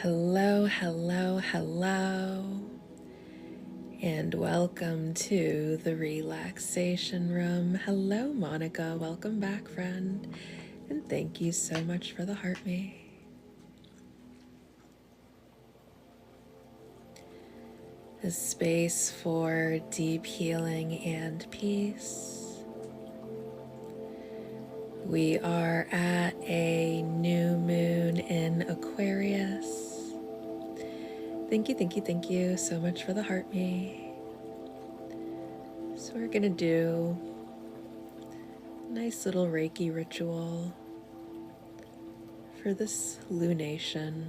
Hello, hello, hello, and welcome to the Relaxation Room. Hello, Monica. Welcome back, friend. And thank you so much for the heart me. A space for deep healing and peace. We are at a new moon in Aquarius. Thank you so much for the heart me. So we're gonna do a nice little reiki ritual for this lunation.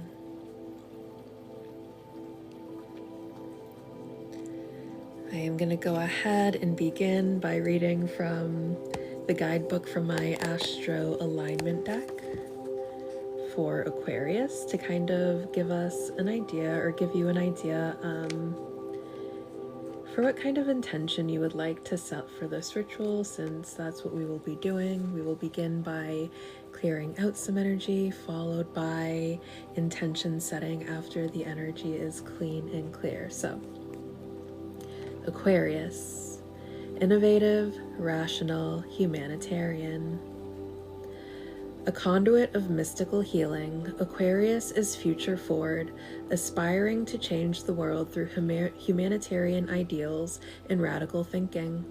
I am going to go ahead and begin by reading from the guidebook from my Astro Alignment deck for Aquarius to kind of give us an idea, or give you an idea for what kind of intention you would like to set for this ritual, since that's what we will be doing. We will begin by clearing out some energy, followed by intention setting after the energy is clean and clear. So, Aquarius, innovative, rational, humanitarian. A conduit of mystical healing, Aquarius is future forward, aspiring to change the world through humanitarian ideals and radical thinking.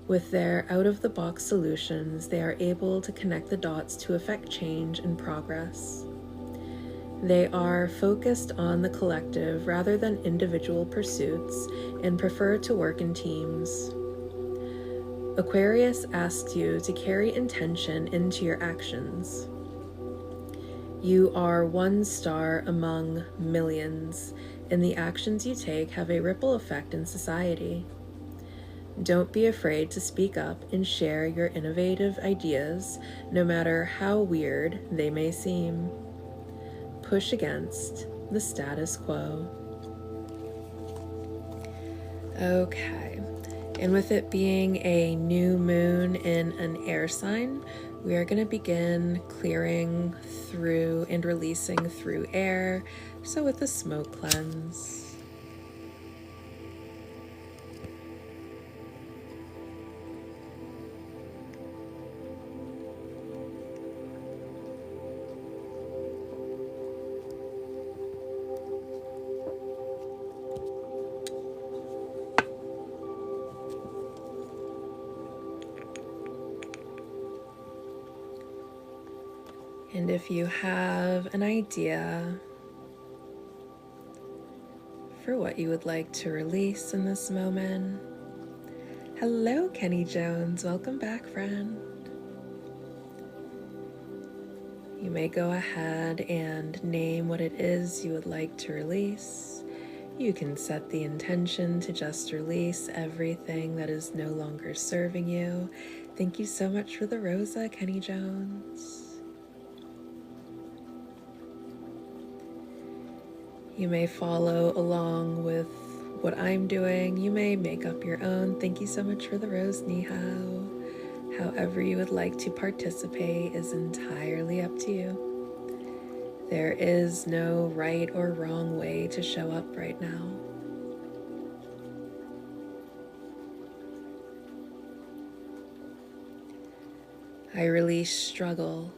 With their out-of-the-box solutions, they are able to connect the dots to effect change and progress. They are focused on the collective rather than individual pursuits and prefer to work in teams. Aquarius asks you to carry intention into your actions. You are one star among millions, and the actions you take have a ripple effect in society. Don't be afraid to speak up and share your innovative ideas, no matter how weird they may seem. Push against the status quo. Okay, and with it being a new moon in an air sign, we are going to begin clearing through and releasing through air, so with the smoke cleanse. And if you have an idea for what you would like to release in this moment, hello, Kenny Jones. Welcome back, friend. You may go ahead and name what it is you would like to release. You can set the intention to just release everything that is no longer serving you. Thank you so much for the Rosa, Kenny Jones. You may follow along with what I'm doing. You may make up your own. Thank you so much for the rose, Nihao. However you would like to participate is entirely up to you. There is no right or wrong way to show up right now. I release struggle.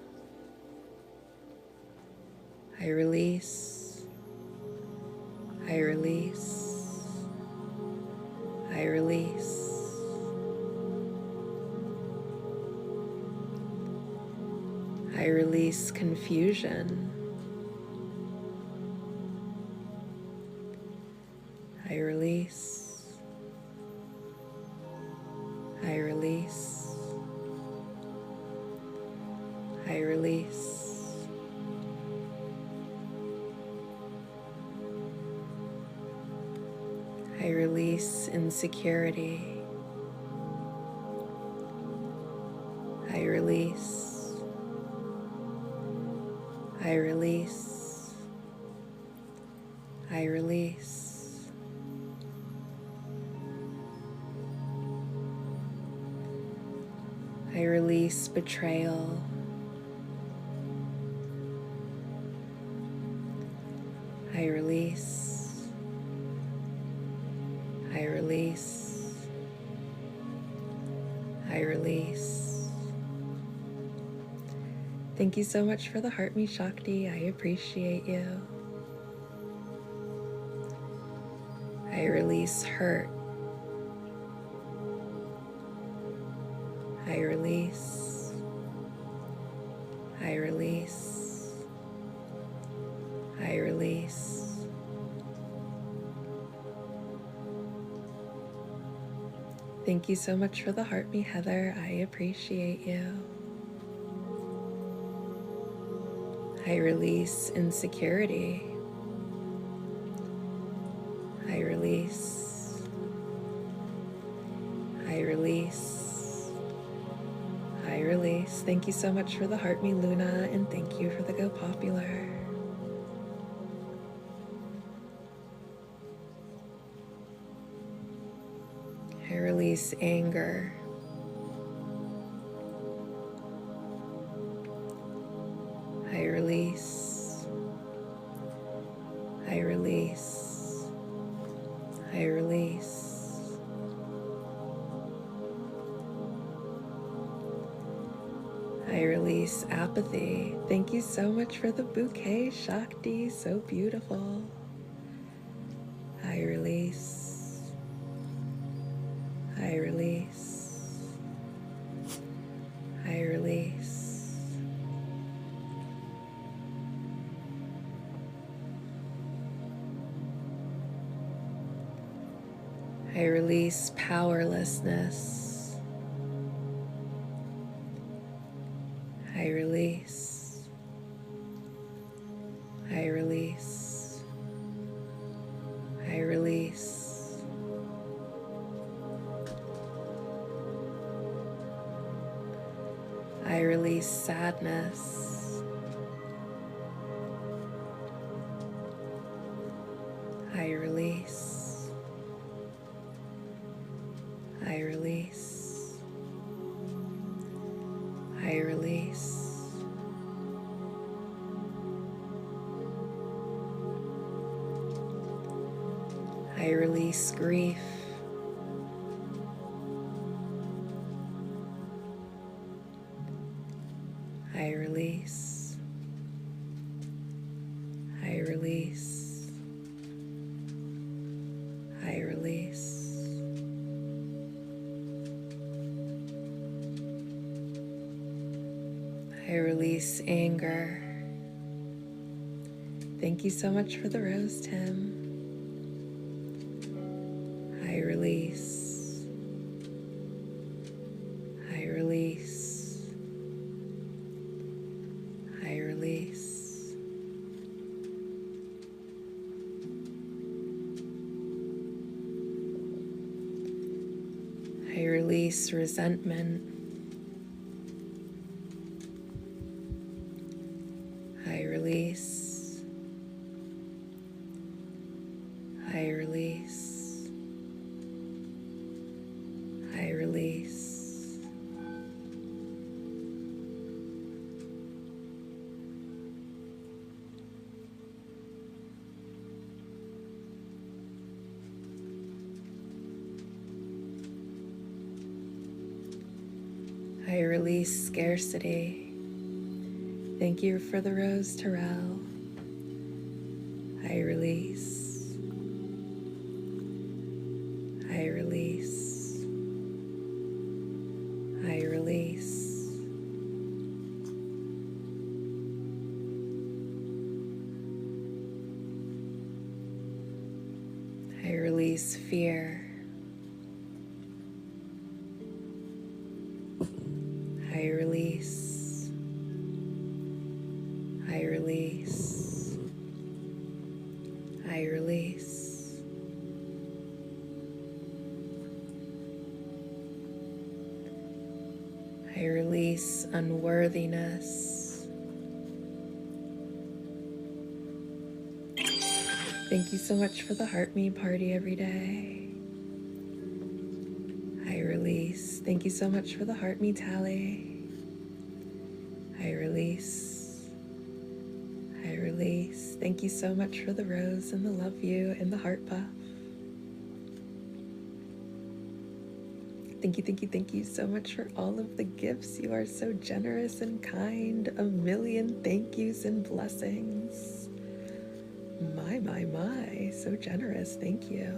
I release. I release. I release. I release confusion. I release. I release. I release. I release insecurity. I release. I release. I release. I release betrayal. I release. I release. I release. Thank you so much for the Heart Me Shakti. I appreciate you. I release hurt. I release. I release. I release. Thank you so much for the Heart Me, Heather. I appreciate you. I release insecurity. I release. I release. I release. Thank you so much for the Heart Me, Luna, and thank you for the Go Popular. I release anger. I release. I release. I release. I release apathy. Thank you so much for the bouquet, Shakti. So beautiful. I release. I release. I release. I release powerlessness. I release. I release. I release. I release sadness. I release. I release. I release. I release grief. I release. I release. I release. I release anger. Thank you so much for the rose, Tim. I release. I release. I release. I release resentment. I release. I release. I release. I release scarcity. Thank you for the rose, Terrell. I release. I release. I release. I release fear. I release. I release. I release. I release unworthiness. Thank you so much for the Heart Me party every day. I release. Thank you so much for the Heart Me tally. I release. I release. release. Thank you so much for the rose and the love you and the heart puff. Thank you so much for all of the gifts. You are so generous and kind. A million thank yous and blessings. My, so generous. Thank you.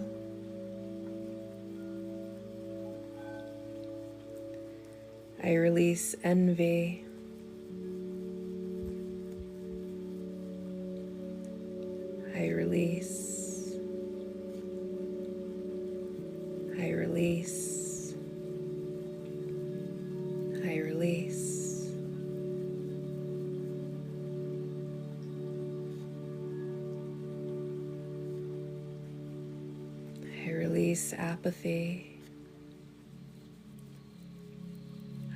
I release envy. I release. I release. I release. I release apathy.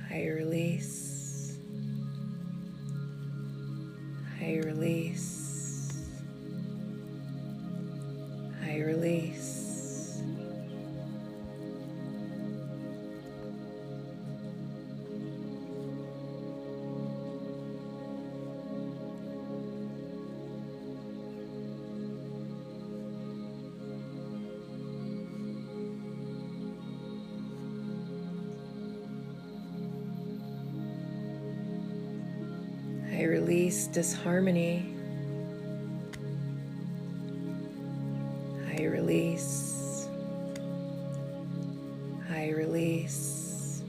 I release. I release. I release. I release disharmony. I release. I release.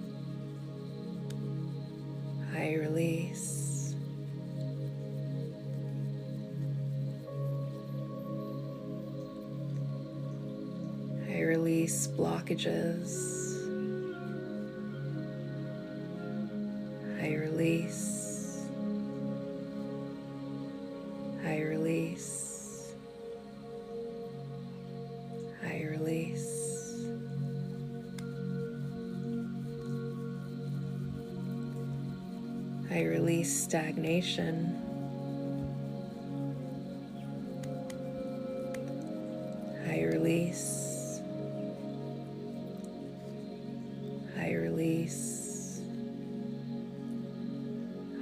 I release. I release blockages. I release. I release. I release. I release stagnation. I release. I release.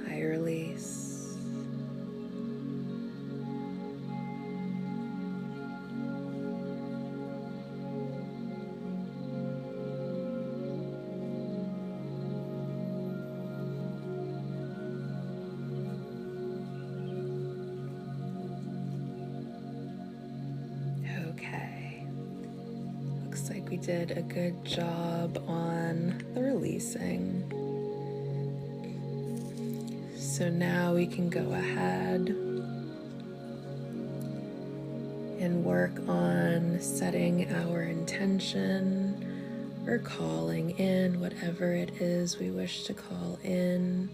I release. Okay. Looks like we did a good job on the releasing. So now we can go ahead and work on setting our intention or calling in whatever it is we wish to call in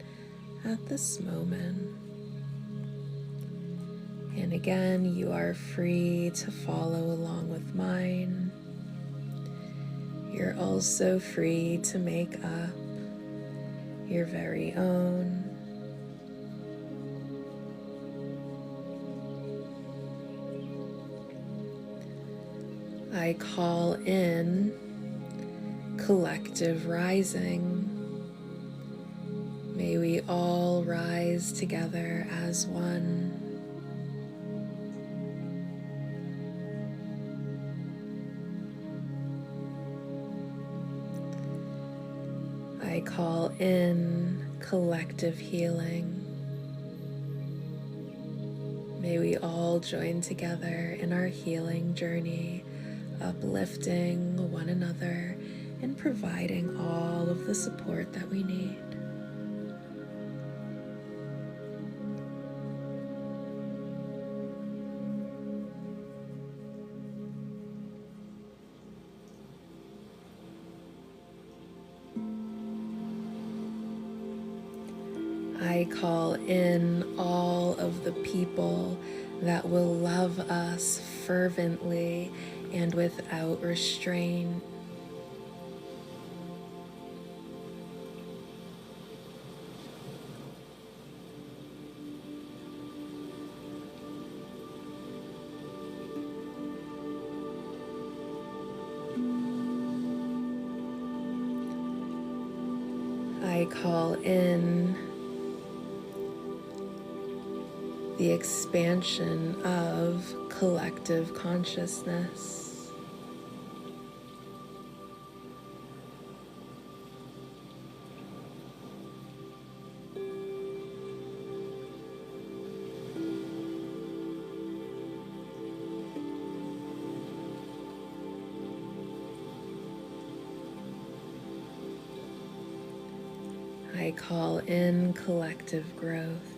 at this moment. And again, you are free to follow along with mine. You're also free to make up your very own. I call in collective rising. May we all rise together as one. I call in collective healing. May we all join together in our healing journey, uplifting one another and providing all of the support that we need. I call in all of the people that will love us fervently and without restraint. I call in the expansion of collective consciousness. I call in collective growth.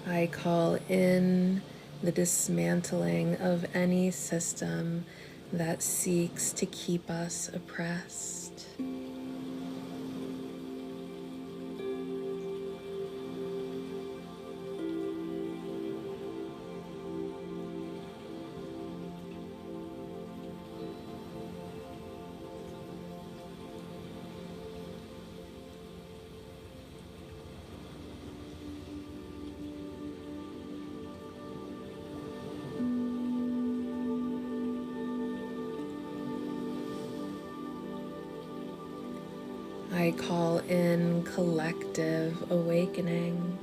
I call in the dismantling of any system that seeks to keep us oppressed. I call in collective awakening.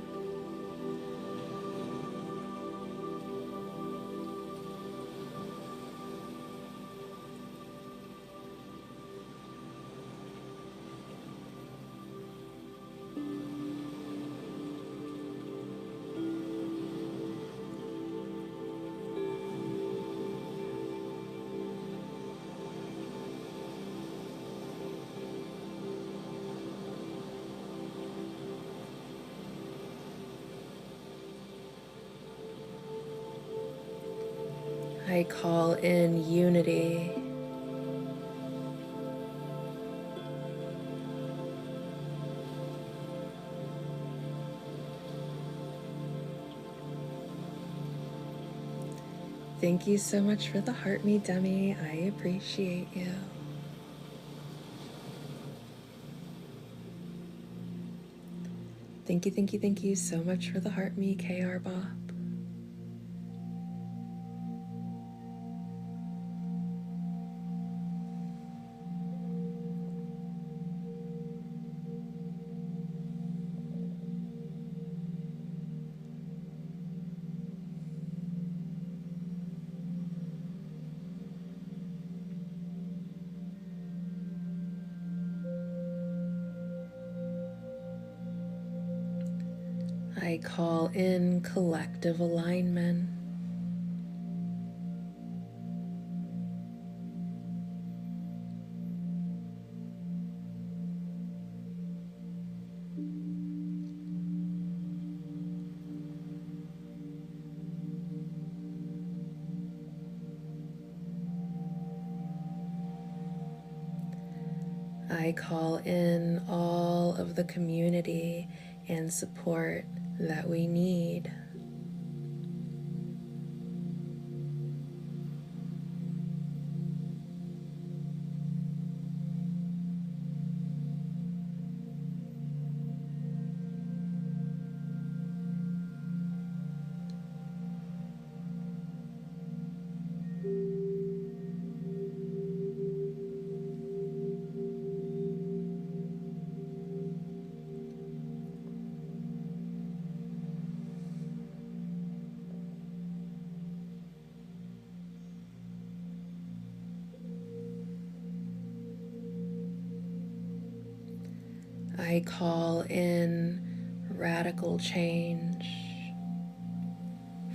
I call in unity. Thank you so much for the heart, me Demi. I appreciate you. Thank you so much for the heart, me KR Bob. I call in collective alignment. I call in all of the community and support that we need. I call in radical change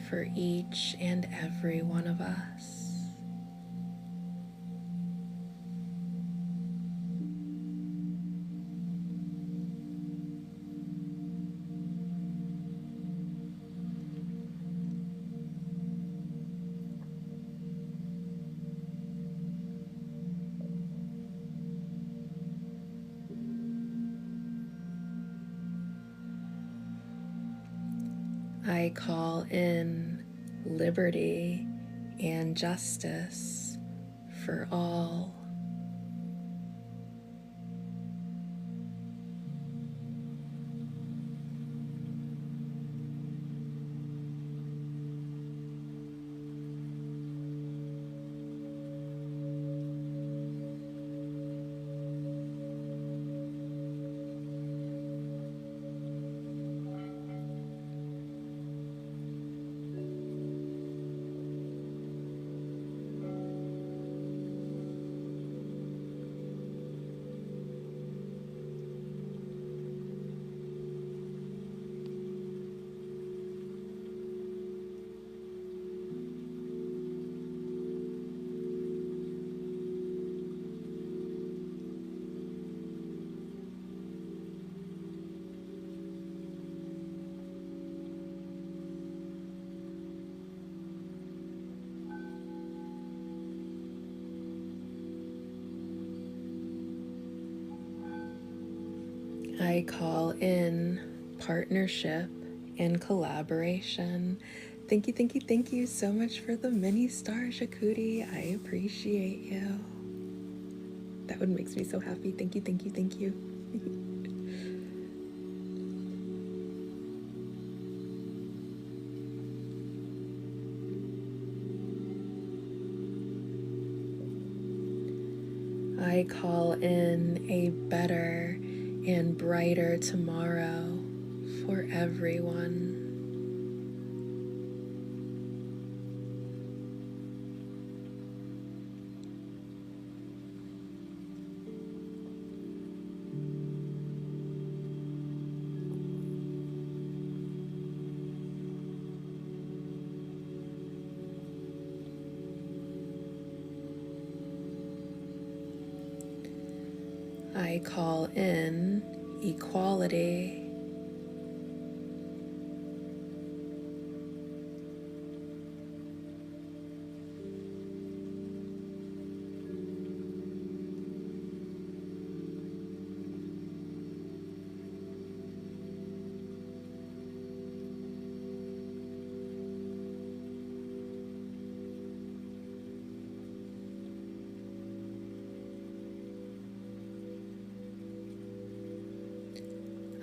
for each and every one of us. I call in liberty and justice for all. I call in partnership and collaboration. Thank you so much for the mini star, Shakuti. I appreciate you. That one makes me so happy. Thank you. I call in a better and brighter tomorrow for everyone. I call in equality.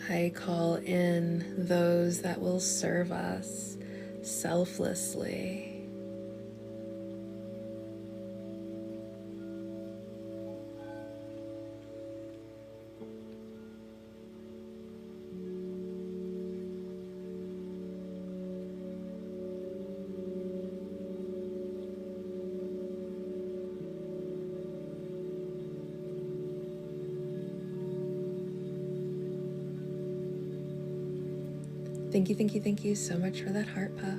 I call in those that will serve us selflessly. Thank you so much for that heart puff.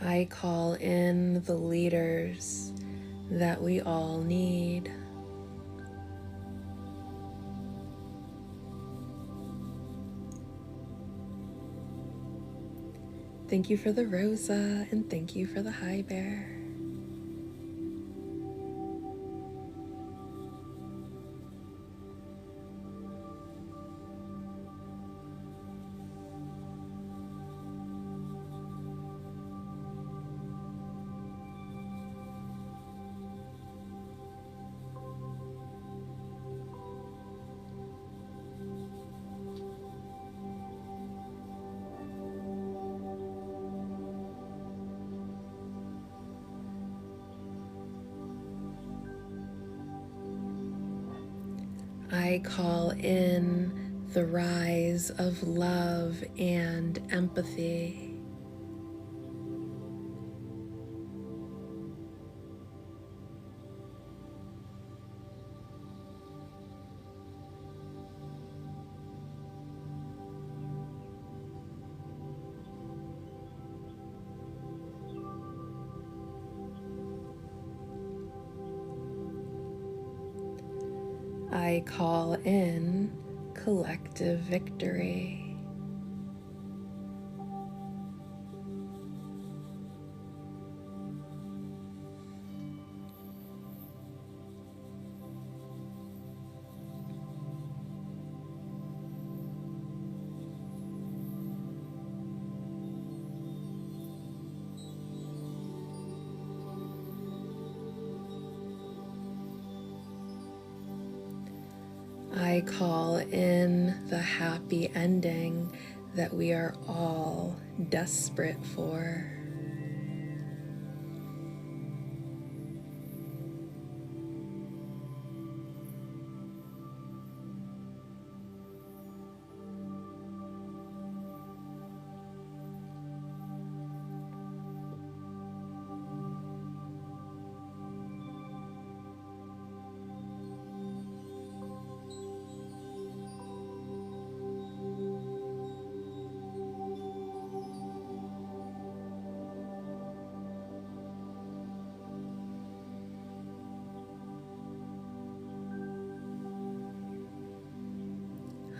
I call in the leaders that we all need. Thank you for the Rosa, and thank you for the High Bear. I call in the rise of love and empathy. I call in collective victory. I call in the happy ending that we are all desperate for.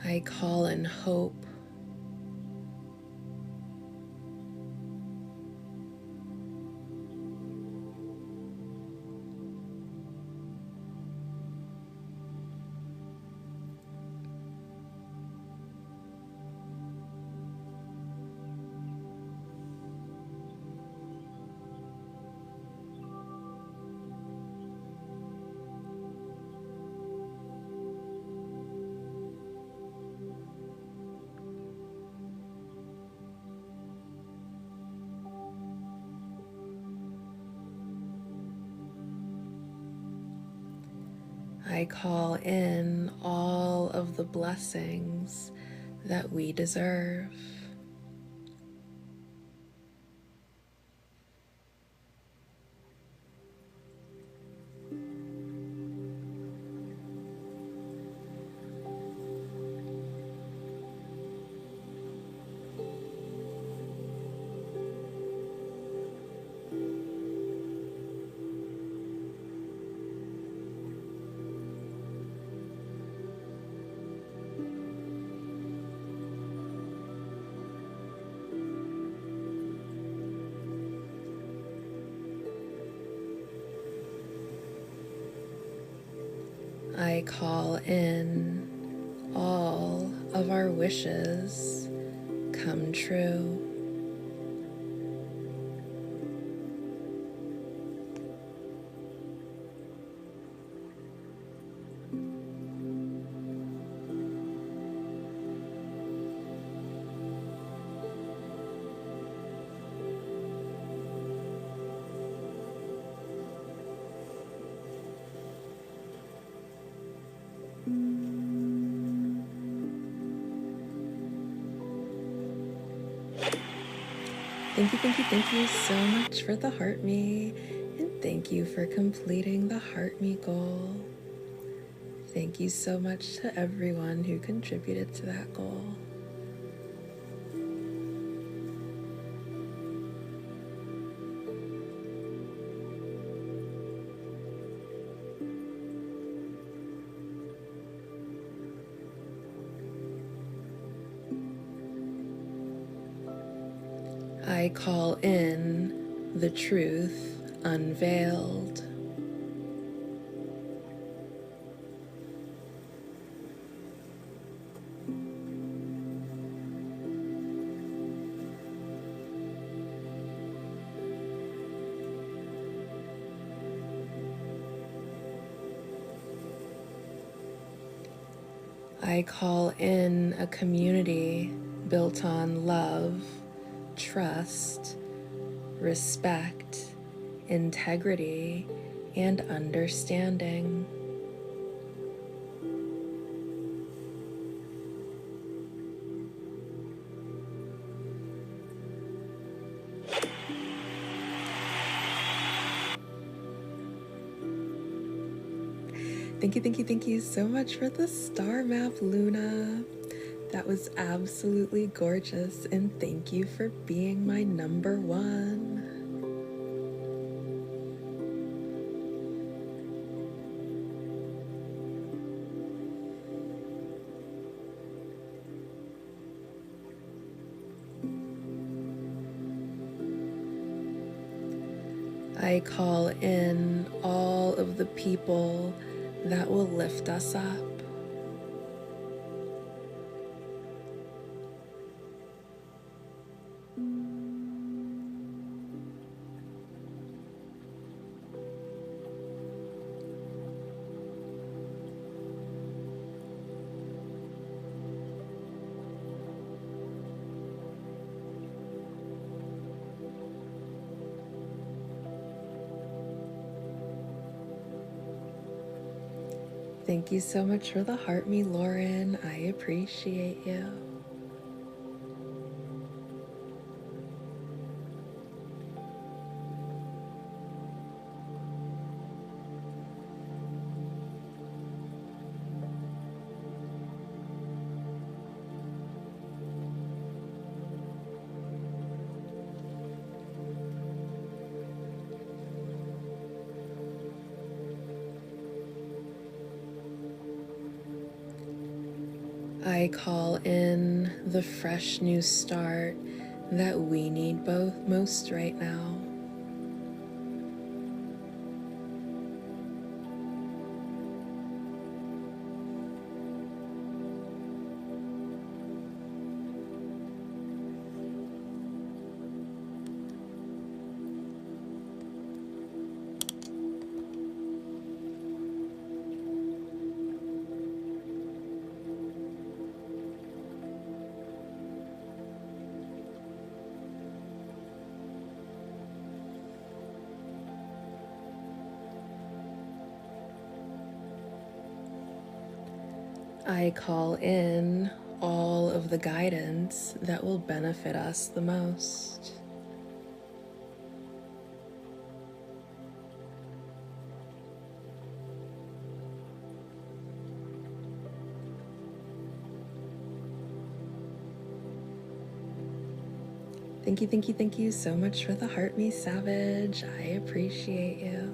I call in hope I call in all of the blessings that we deserve. I call in all of our wishes come true. Thank you so much for the Heart Me, and thank you for completing the Heart Me goal. Thank you so much to everyone who contributed to that goal. I call in the truth unveiled. I call in a community built on love, trust, respect, integrity, and understanding. Thank you so much for the star map, Luna. That was absolutely gorgeous, and thank you for being my number one. I call in all of the people that will lift us up. Thank you so much for the Heart Me, Lauren. I appreciate you. I call in the fresh new start that we need both most right now. I call in all of the guidance that will benefit us the most. Thank you so much for the heart, me savage. I appreciate you.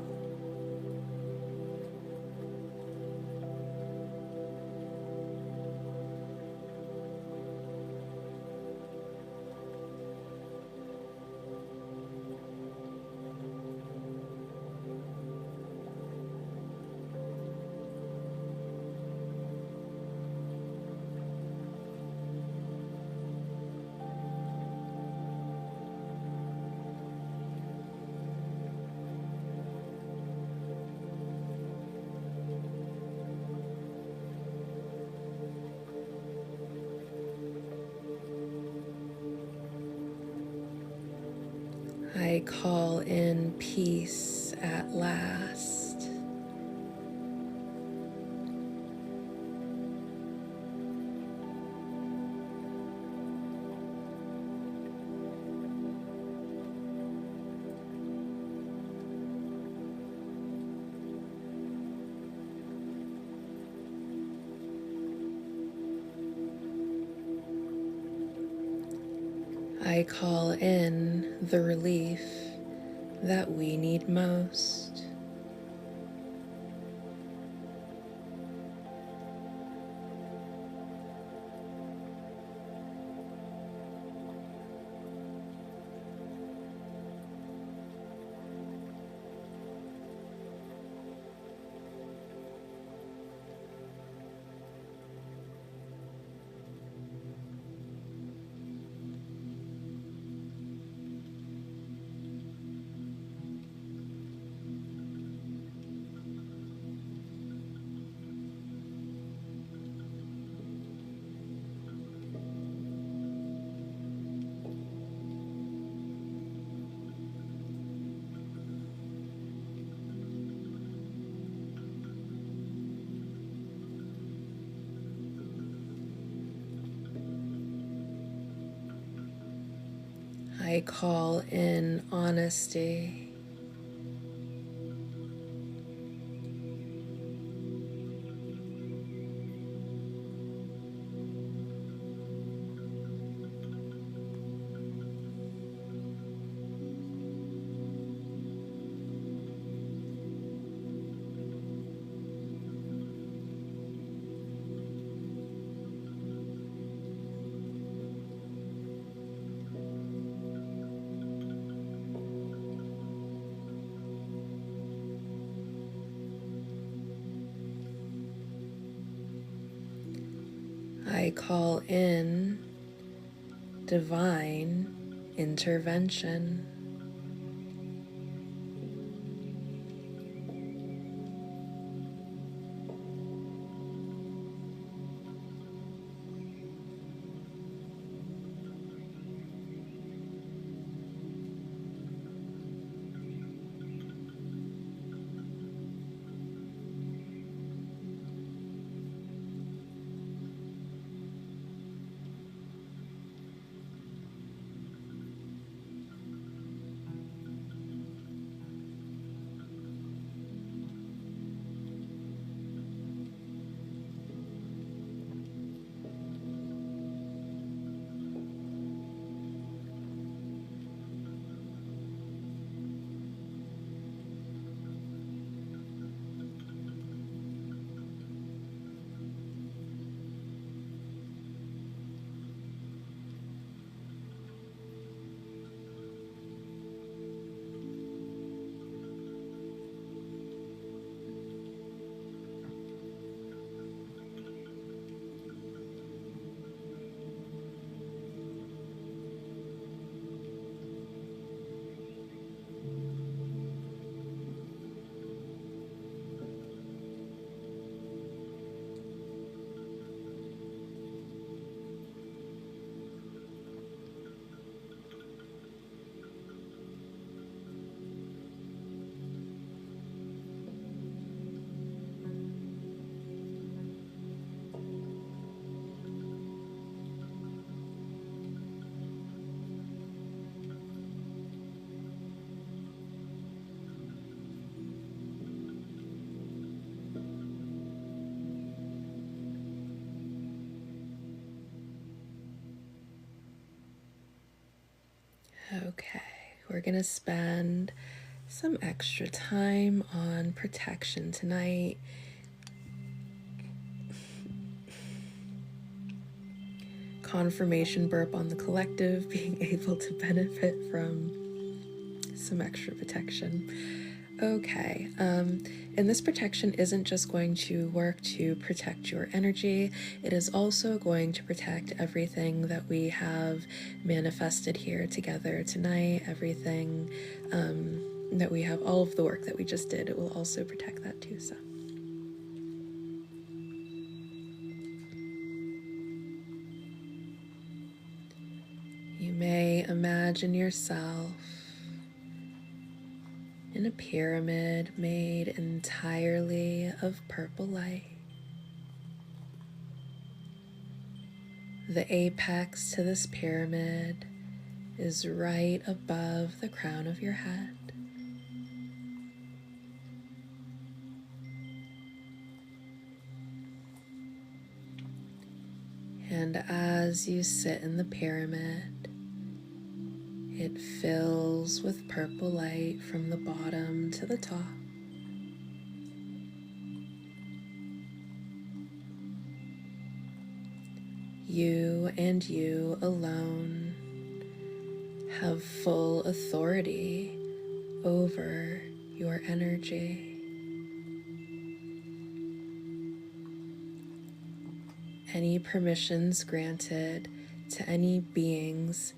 I call in peace at last. I call in the relief that we need most. I call in honesty. I call in divine intervention. Okay, we're going to spend some extra time on protection tonight. Confirmation burp on the collective, being able to benefit from some extra protection. Okay, and this protection isn't just going to work to protect your energy, it is also going to protect everything that we have manifested here together tonight, everything that we have, all of the work that we just did, it will also protect that too, so. You may imagine yourself in a pyramid made entirely of purple light. The apex to this pyramid is right above the crown of your head. And as you sit in the pyramid, it fills with purple light from the bottom to the top. You and you alone have full authority over your energy. Any permissions granted to any beings,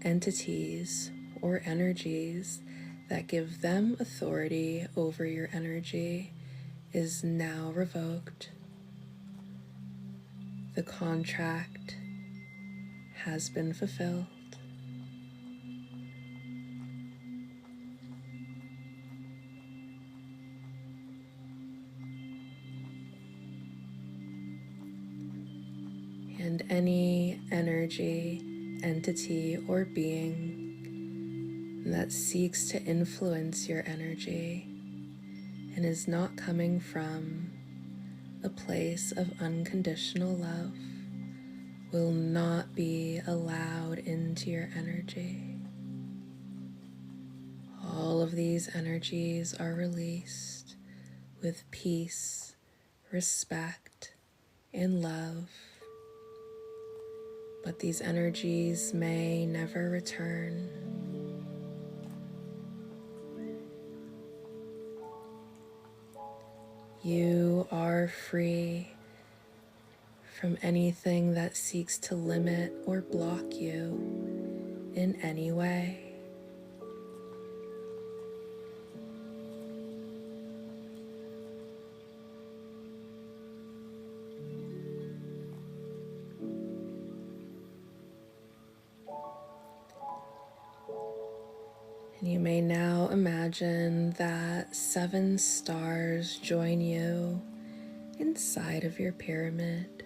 entities, or energies that give them authority over your energy is now revoked. The contract has been fulfilled. And any energy, entity, or being that seeks to influence your energy and is not coming from a place of unconditional love will not be allowed into your energy. All of these energies are released with peace, respect, and love. But these energies may never return. You are free from anything that seeks to limit or block you in any way. And you may now imagine that 7 stars join you inside of your pyramid,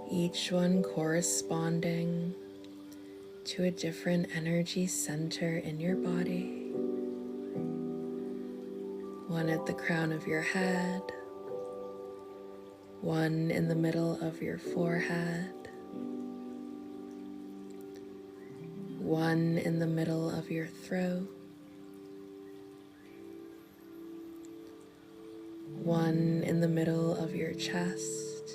each one corresponding to a different energy center in your body. One at the crown of your head, one in the middle of your forehead, one in the middle of your throat, one in the middle of your chest,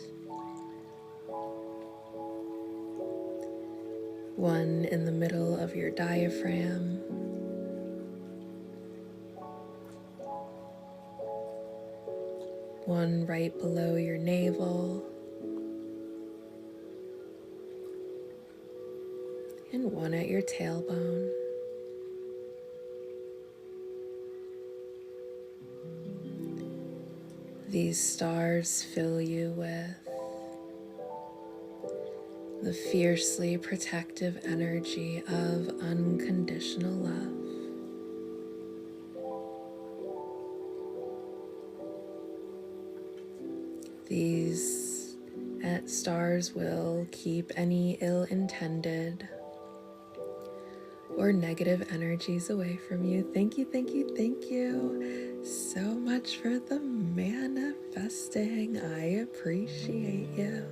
one in the middle of your diaphragm, one right below your navel, and one at your tailbone. These stars fill you with the fiercely protective energy of unconditional love. These stars will keep any ill-intended or negative energies away from you. Thank you, thank you, thank you so much for the manifesting. I appreciate you.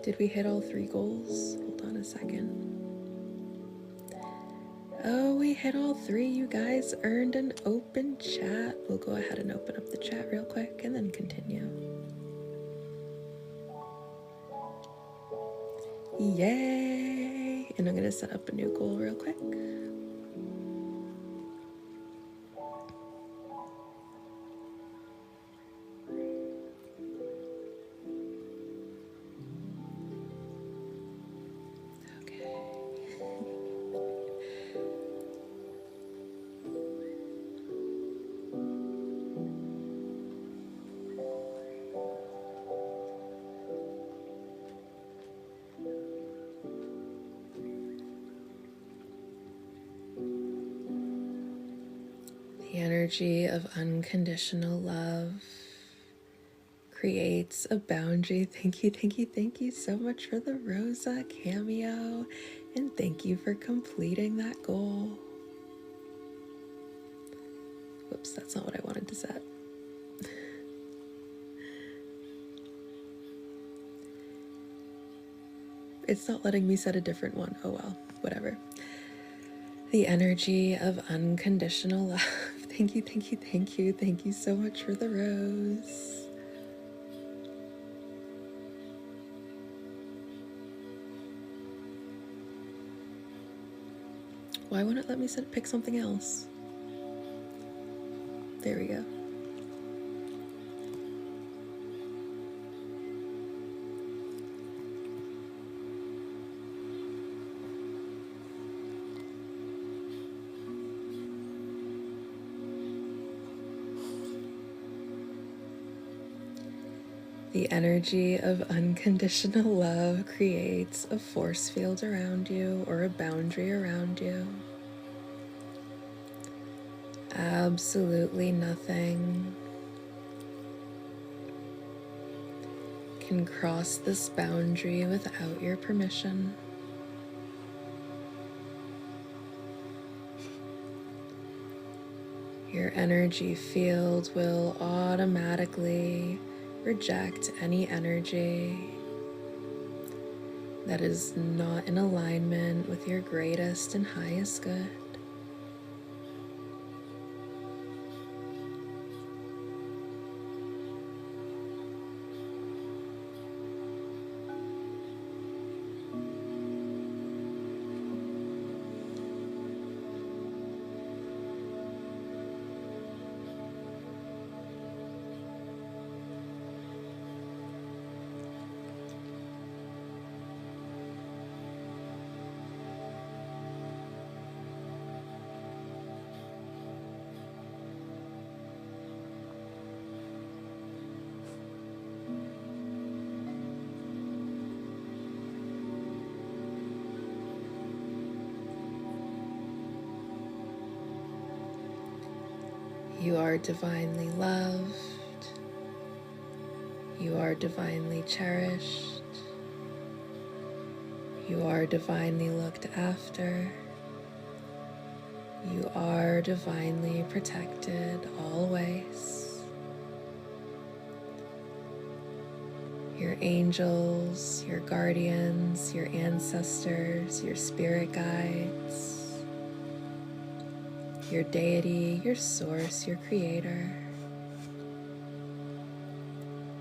Did we hit all 3 goals? Hold on a second. Oh, we hit all 3. You guys earned an open chat. We'll go ahead and open up the chat real quick and then continue. Yay! And I'm going to set up a new goal real quick. The energy of unconditional love creates a boundary. Thank you so much for the Rosa cameo, and thank you for completing that goal. Whoops, that's not what I wanted to set. It's not letting me set a different one. Oh well, whatever. The energy of unconditional love. Thank you so much for the rose. Why won't it let me pick something else? There we go. The energy of unconditional love creates a force field around you or a boundary around you. Absolutely nothing can cross this boundary without your permission. Your energy field will automatically reject any energy that is not in alignment with your greatest and highest good. You are divinely loved. You are divinely cherished. You are divinely looked after. You are divinely protected always. Your angels, your guardians, your ancestors, your spirit guides, your deity, your source, your creator.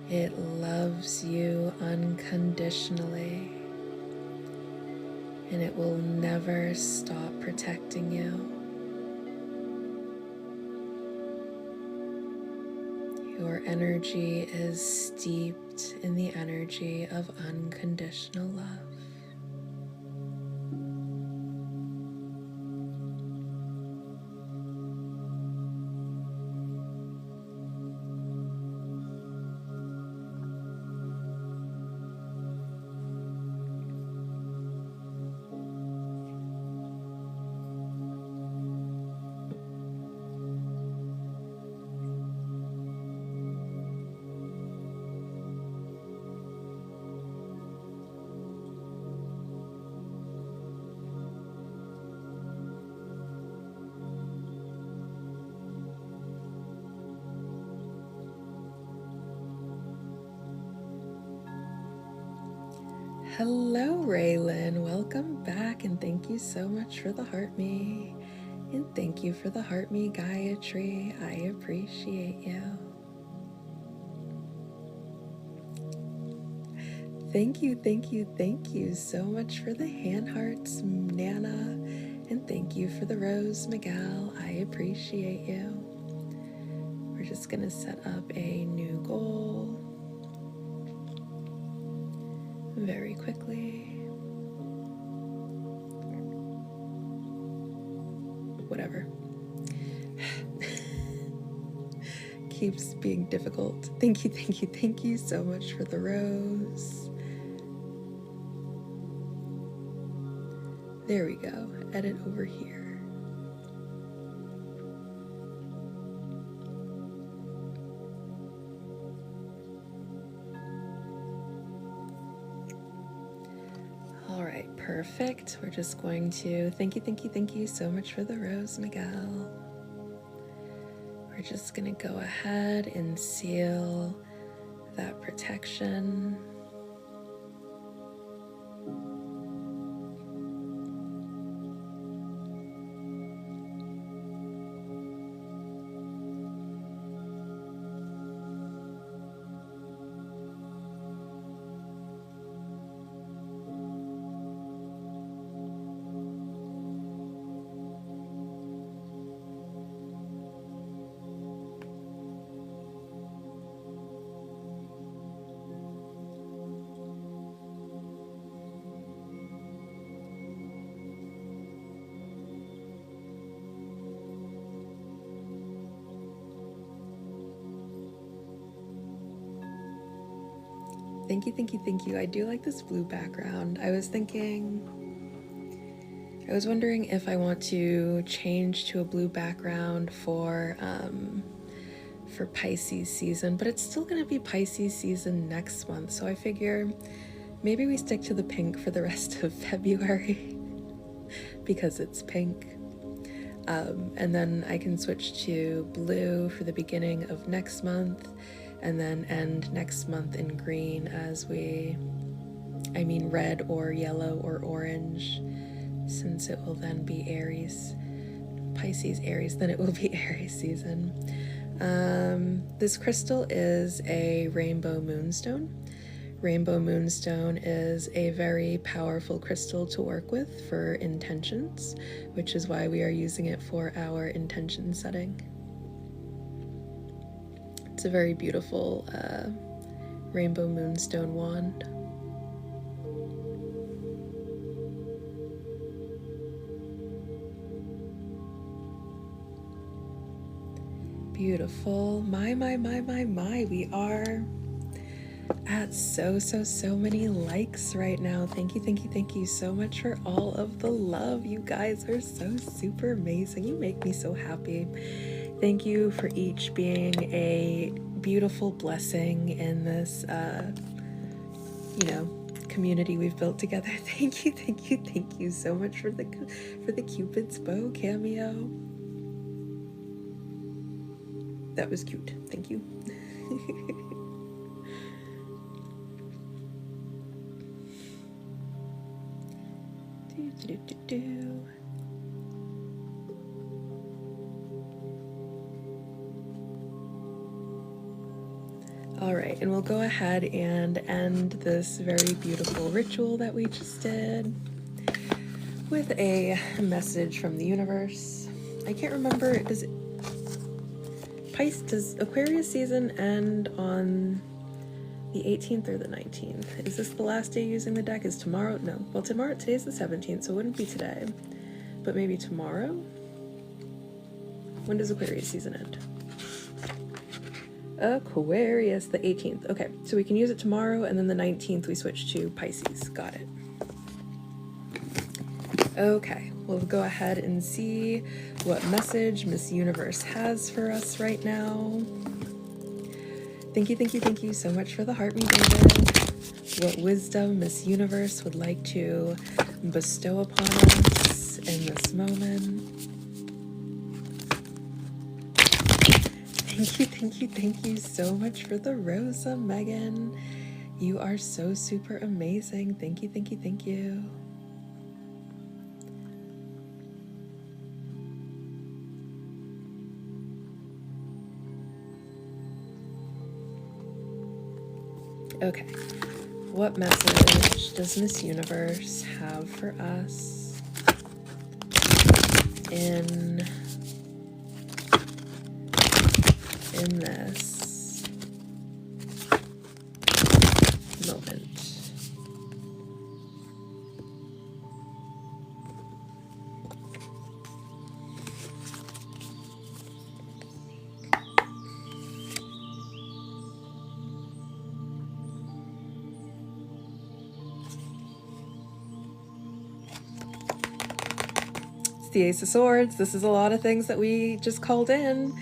It loves you unconditionally, and it will never stop protecting you. Your energy is steeped in the energy of unconditional love. Hello, Raylan. Welcome back, and thank you so much for the heart me. And thank you for the heart me, Gayatri. I appreciate you. Thank you, thank you, thank you so much for the hand hearts, Nana. And thank you for the rose, Miguel. I appreciate you. We're just going to set up a new goal very quickly. Whatever. Keeps being difficult. Thank you, thank you, thank you so much for the rose. There we go. Edit over here. All right, perfect. We're just going to thank you so much for the rose, Miguel. We're just going to go ahead and seal that protection. Thank you. I do like this blue background. I was wondering if I want to change to a blue background for Pisces season, but it's still going to be Pisces season next month. So I figure maybe we stick to the pink for the rest of February because it's pink. And then I can switch to blue for the beginning of next month, and then end next month in green red or yellow or orange, since it will then be Aries, Pisces, Aries, then it will be Aries season. This crystal is a rainbow moonstone. Rainbow moonstone is a very powerful crystal to work with for intentions, which is why we are using it for our intention setting. It's a very beautiful rainbow moonstone wand. Beautiful. My, we are at so many likes right now. Thank you so much for all of the love. You guys are so super amazing. You make me so happy. Thank you for each being a beautiful blessing in this community we've built together. Thank you so much for the Cupid's bow cameo. That was cute. Thank you. All right, and we'll go ahead and end this very beautiful ritual that we just did with a message from the universe. I can't remember, does Aquarius season end on the 18th or the 19th? Is this the last day using the deck? Is tomorrow? No. Well, today's the 17th, so it wouldn't be today. But maybe tomorrow? When does Aquarius season end? Aquarius, the 18th. Okay, so we can use it tomorrow, and then the 19th we switch to Pisces. Got it. Okay, we'll go ahead and see what message Miss Universe has for us right now. Thank you so much for the heart me, David. What wisdom Miss Universe would like to bestow upon us in this moment. Thank you so much for the Rosa, Megan. You are so super amazing. Thank you, thank you, thank you. Okay, what message does Miss Universe have for us in this moment? It's the Ace of Swords. This is a lot of things that we just called in.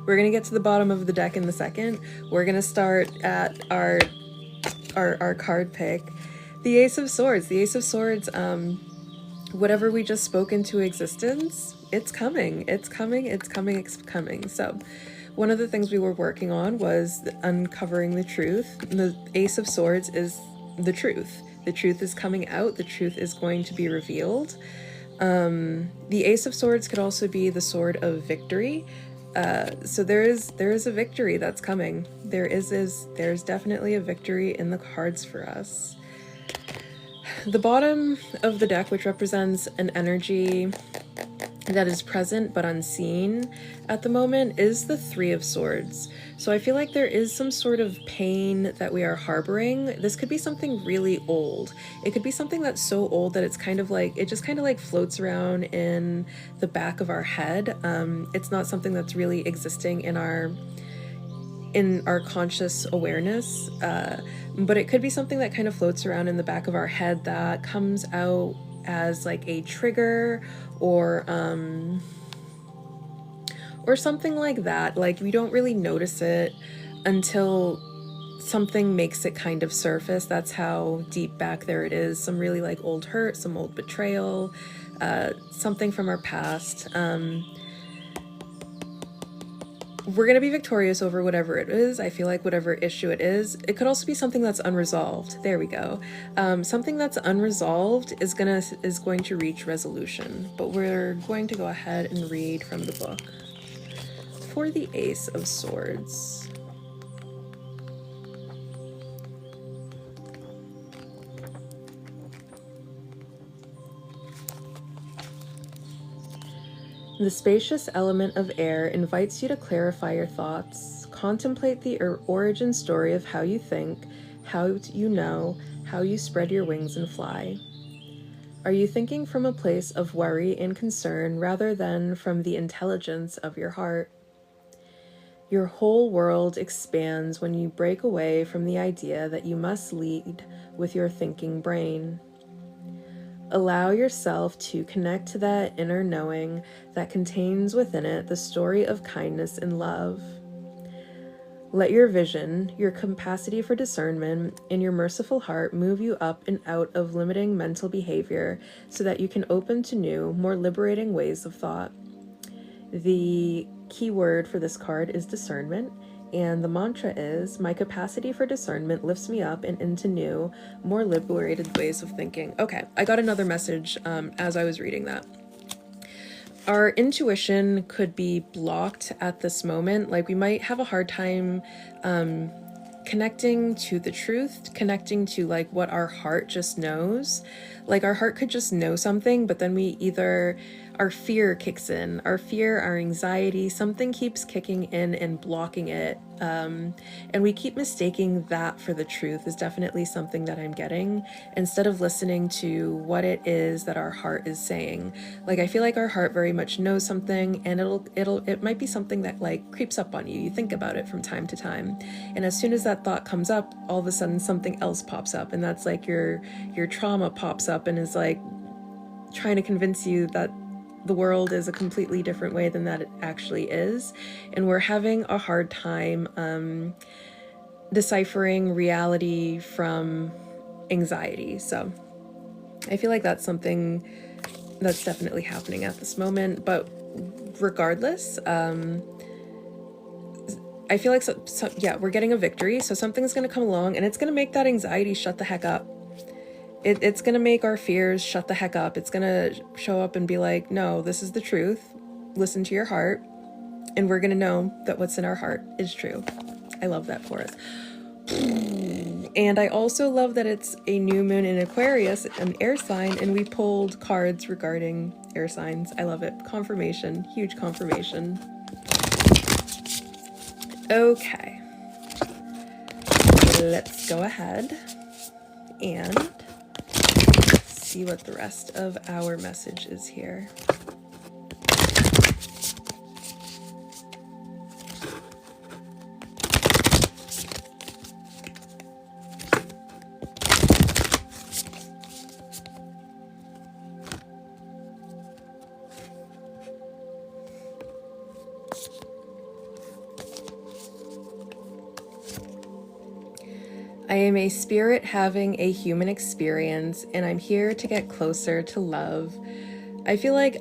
We're gonna get to the bottom of the deck in a second. We're gonna start at our card pick. The Ace of Swords. The Ace of Swords, whatever we just spoke into existence, it's coming. It's coming, it's coming, it's coming. So one of the things we were working on was uncovering the truth. The Ace of Swords is the truth. The truth is coming out. The truth is going to be revealed. The Ace of Swords could also be the sword of victory. So there is a victory that's coming. There's definitely a victory in the cards for us. The bottom of the deck, which represents an energy that is present but unseen at the moment, is the Three of Swords. So I feel like there is some sort of pain that we are harboring. This could be something really old. It could be something that's so old that it's kind of like, it just kind of like floats around in the back of our head. It's not something that's really existing in our conscious awareness, but it could be something that kind of floats around in the back of our head that comes out as like a trigger or something like that. Like we don't really notice it until something makes it kind of surface. That's how deep back there it is. Some really like old hurt, some old betrayal, something from our past. We're going to be victorious over whatever it is. I feel like whatever issue it is, it could also be something that's unresolved. There we go. Something that's unresolved is going to reach resolution, but we're going to go ahead and read from the book for the Ace of Swords. The spacious element of air invites you to clarify your thoughts, contemplate the origin story of how you think, how you know, how you spread your wings and fly. Are you thinking from a place of worry and concern rather than from the intelligence of your heart? Your whole world expands when you break away from the idea that you must lead with your thinking brain. Allow yourself to connect to that inner knowing that contains within it the story of kindness and love. Let your vision, your capacity for discernment, and your merciful heart move you up and out of limiting mental behavior so that you can open to new, more liberating ways of thought. The key word for this card is discernment, and the mantra is, my capacity for discernment lifts me up and into new, more liberated ways of thinking. Okay, I got another message as I was reading that. Our intuition could be blocked at this moment. Like we might have a hard time connecting to the truth, connecting to like what our heart just knows. Like our heart could just know something, but then we either, our fear kicks in, our anxiety, something keeps kicking in and blocking it. And we keep mistaking that for the truth is definitely something that I'm getting, instead of listening to what it is that our heart is saying. Like, I feel like our heart very much knows something, and it might be something that like creeps up on you. You think about it from time to time. And as soon as that thought comes up, all of a sudden something else pops up. And that's like your trauma pops up and is like trying to convince you that the world is a completely different way than that it actually is. And we're having a hard time deciphering reality from anxiety. So I feel like that's something that's definitely happening at this moment. But regardless, I feel like, yeah, we're getting a victory. So something's going to come along and it's going to make that anxiety shut the heck up. It's going to make our fears shut the heck up. It's going to show up and be like, no, this is the truth. Listen to your heart. And we're going to know that what's in our heart is true. I love that for us. And I also love that it's a new moon in Aquarius, an air sign, and we pulled cards regarding air signs. I love it. Confirmation. Huge confirmation. Okay. Let's go ahead and see what the rest of our message is here. I am a spirit having a human experience, and I'm here to get closer to love. I feel like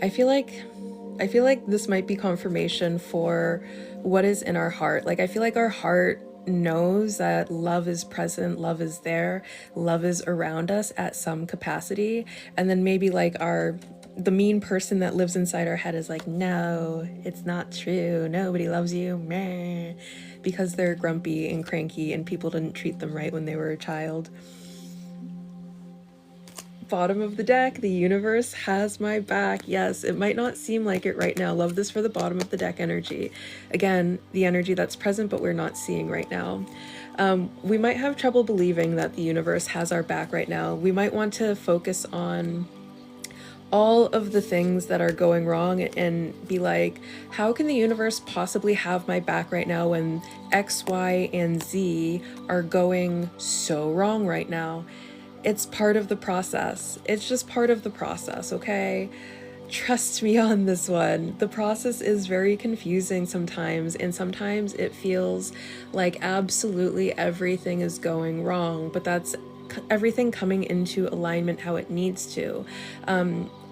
this might be confirmation for what is in our heart. Like, I feel like our heart knows that love is present, love is there, love is around us at some capacity. And then maybe like the mean person that lives inside our head is like, no, it's not true. Nobody loves you. Meh. Because they're grumpy and cranky and people didn't treat them right when they were a child. Bottom of the deck, the universe has my back. Yes, it might not seem like it right now. Love this for the bottom of the deck energy. Again, the energy that's present, but we're not seeing right now. We might have trouble believing that the universe has our back right now. We might want to focus on all of the things that are going wrong and be like, how can the universe possibly have my back right now when X, Y, and Z are going so wrong right now? It's part of the process. It's just part of the process, okay? Trust me on this one. The process is very confusing sometimes, and sometimes it feels like absolutely everything is going wrong, but that's everything coming into alignment how it needs to.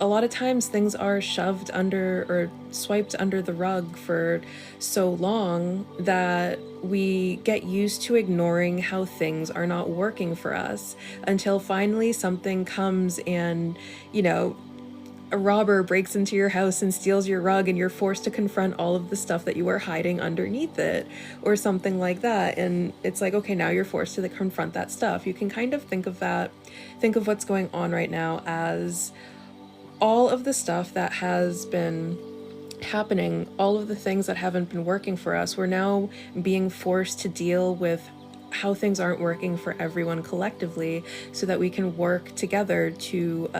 A lot of times things are shoved under or swiped under the rug for so long that we get used to ignoring how things are not working for us until finally something comes and, you know, a robber breaks into your house and steals your rug and you're forced to confront all of the stuff that you were hiding underneath it or something like that. And it's like, okay, now you're forced to confront that stuff. You can kind of think of what's going on right now as all of the stuff that has been happening, all of the things that haven't been working for us. We're now being forced to deal with how things aren't working for everyone collectively so that we can work together to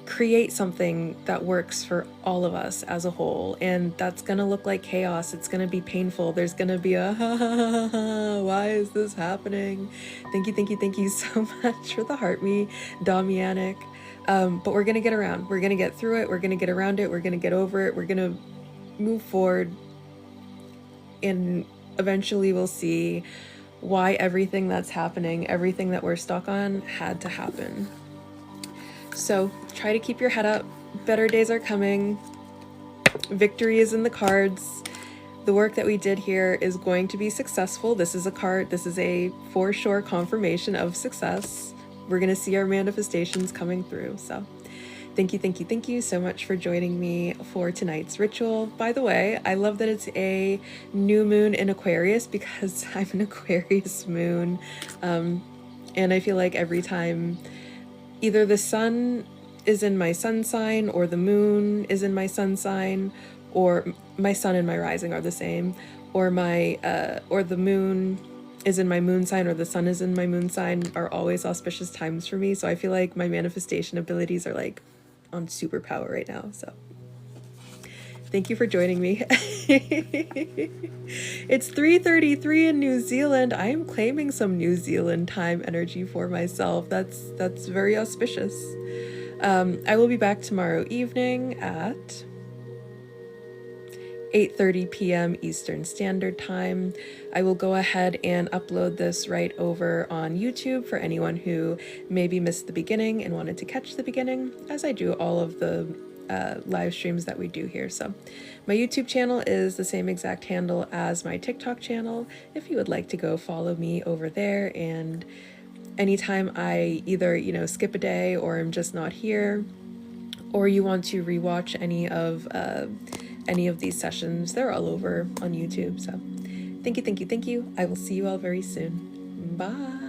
create something that works for all of us as a whole. And that's gonna look like chaos. It's gonna be painful. There's gonna be a why is this happening? Thank you so much for the heart me, Damianic. But we're gonna get around. We're gonna get through it. We're gonna get around it. We're gonna get over it. We're gonna move forward, and eventually we'll see why everything that's happening, everything that we're stuck on, had to happen. So try to keep your head up. Better days are coming. Victory is in the cards. The work that we did here is going to be successful. This is a for sure confirmation of success. We're going to see our manifestations coming through. So thank you so much for joining me for tonight's ritual. By the way, I love that it's a new moon in Aquarius because I'm an Aquarius moon. And I feel like every time either the sun is in my sun sign or the moon is in my sun sign, or my sun and my rising are the same, or the moon is in my moon sign or the sun is in my moon sign are always auspicious times for me. So I feel like my manifestation abilities are like on superpower right now. So thank you for joining me. It's 3:33 in New Zealand. I am claiming some New Zealand time energy for myself. That's very auspicious. I will be back tomorrow evening at 8:30 p.m. Eastern Standard Time. I will go ahead and upload this right over on YouTube for anyone who maybe missed the beginning and wanted to catch the beginning, as I do all of the live streams that we do here. So my YouTube channel is the same exact handle as my TikTok channel if you would like to go follow me over there. And anytime I either, you know, skip a day or I'm just not here, or you want to rewatch any of these sessions, they're all over on YouTube. So thank you. I will see you all very soon. Bye.